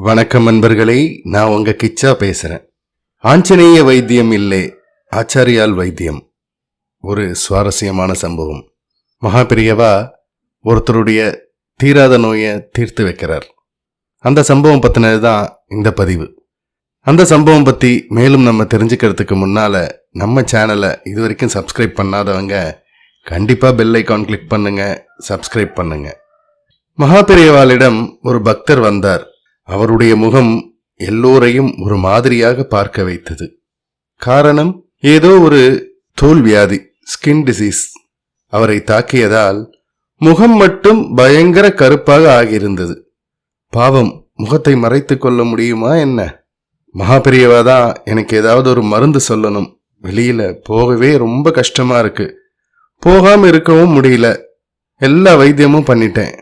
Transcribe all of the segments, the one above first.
வணக்கம் நண்பர்களே, நான் உங்க கிச்சா பேசுறேன். ஆஞ்சநேய வைத்தியம் இல்லை, ஆச்சாரியால் வைத்தியம். ஒரு சுவாரஸ்யமான சம்பவம். மகாபெரியவா ஒருத்தருடைய தீராத நோயை தீர்த்து வைக்கிறார். அந்த சம்பவம் பத்தினது தான் இந்த பதிவு. அந்த சம்பவம் பத்தி மேலும் நம்ம தெரிஞ்சுக்கிறதுக்கு முன்னால நம்ம சேனலை இது வரைக்கும் சப்ஸ்கிரைப் பண்ணாதவங்க கண்டிப்பா பெல் ஐகான் கிளிக் பண்ணுங்க, சப்ஸ்கிரைப் பண்ணுங்க. மகாபெரியவாளிடம் ஒரு பக்தர் வந்தார். அவருடைய முகம் எல்லோரையும் ஒரு மாதிரியாக பார்க்க வைத்தது. காரணம், ஏதோ ஒரு தோல் வியாதி, ஸ்கின் டிசீஸ் அவரை தாக்கியதால் முகம் மட்டும் பயங்கர கருப்பாக ஆகியிருந்தது. பாவம், முகத்தை மறைத்து கொள்ள முடியுமா என்ன? மகாபெரியவா தான் எனக்கு ஏதாவது ஒரு மருந்து சொல்லணும், வெளியில போகவே ரொம்ப கஷ்டமா இருக்கு, போகாம இருக்கவும் முடியல, எல்லா வைத்தியமும் பண்ணிட்டேன்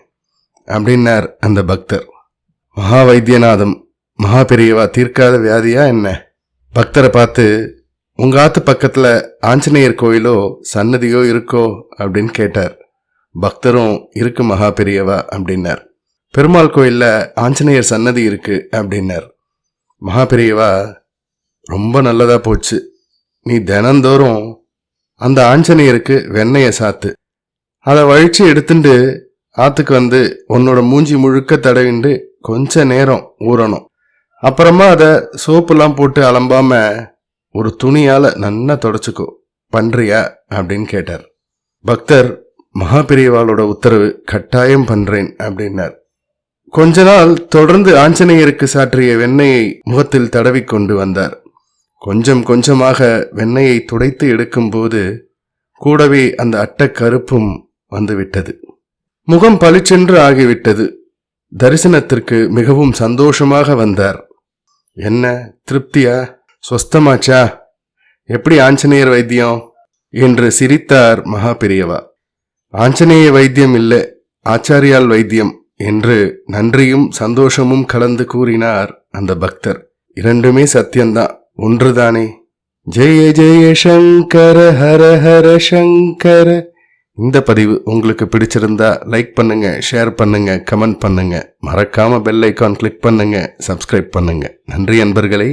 அப்படின்னார் அந்த பக்தர். மகா வைத்தியநாதம், மகாபெரியவா தீர்க்காத வியாதியா என்ன? பக்தரை பார்த்து, உங்க ஆத்து பக்கத்துல ஆஞ்சநேயர் கோயிலோ சன்னதியோ இருக்கோ அப்படின்னு கேட்டார். பக்தரும் இருக்கு மகாபெரியவா அப்படின்னார். பெருமாள் கோயில்ல ஆஞ்சநேயர் சன்னதி இருக்கு அப்படின்னார். மகாபெரியவா, ரொம்ப நல்லதா போச்சு, நீ தினந்தோறும் அந்த ஆஞ்சநேயருக்கு வெண்ணெயை சாத்து, அதை வழிச்சு எடுத்துட்டு ஆத்துக்கு வந்து உன்னோட மூஞ்சி முழுக்க தடவிண்டு கொஞ்ச நேரம் ஊறணும். அப்புறமா அதை சோப்புலாம் போட்டு அலம்பாம ஒரு துணியால நல்லா தொடச்சுக்கோ, பண்றியா அப்படின்னு கேட்டார். பக்தர், மகாபெரியவாளோட உத்தரவு, கட்டாயம் பண்றேன் அப்படின்னார். கொஞ்ச நாள் தொடர்ந்து ஆஞ்சநேயருக்கு சாற்றிய வெண்ணெயை முகத்தில் தடவி கொண்டு வந்தார். கொஞ்சம் கொஞ்சமாக வெண்ணெயை துடைத்து எடுக்கும் போது கூடவே அந்த அட்டை கருப்பும் வந்துவிட்டது. முகம் பளிச்சென்று ஆகிவிட்டது. தரிசனத்திற்கு மிகவும் சந்தோஷமாக வந்தார். என்ன திருப்தியா, சொஸ்தமாச்சா, எப்படி ஆஞ்சநேயர் வைத்தியம் என்று சிரித்தார் மகாபெரியவா. ஆஞ்சநேய வைத்தியம் இல்லை, ஆச்சாரியால் வைத்தியம் என்று நன்றியும் சந்தோஷமும் கலந்து கூறினார் அந்த பக்தர். இரண்டுமே சத்தியம்தான், ஒன்றுதானே. ஜெய ஜெய சங்கர ஹர ஹர சங்கர. இந்த பதிவு உங்களுக்கு பிடிச்சிருந்தா லைக் பண்ணுங்க, ஷேர் பண்ணுங்க, கமெண்ட் பண்ணுங்க. மறக்காம பெல் ஐகான் கிளிக் பண்ணுங்க, சப்ஸ்கிரைப் பண்ணுங்க. நன்றி நண்பர்களே.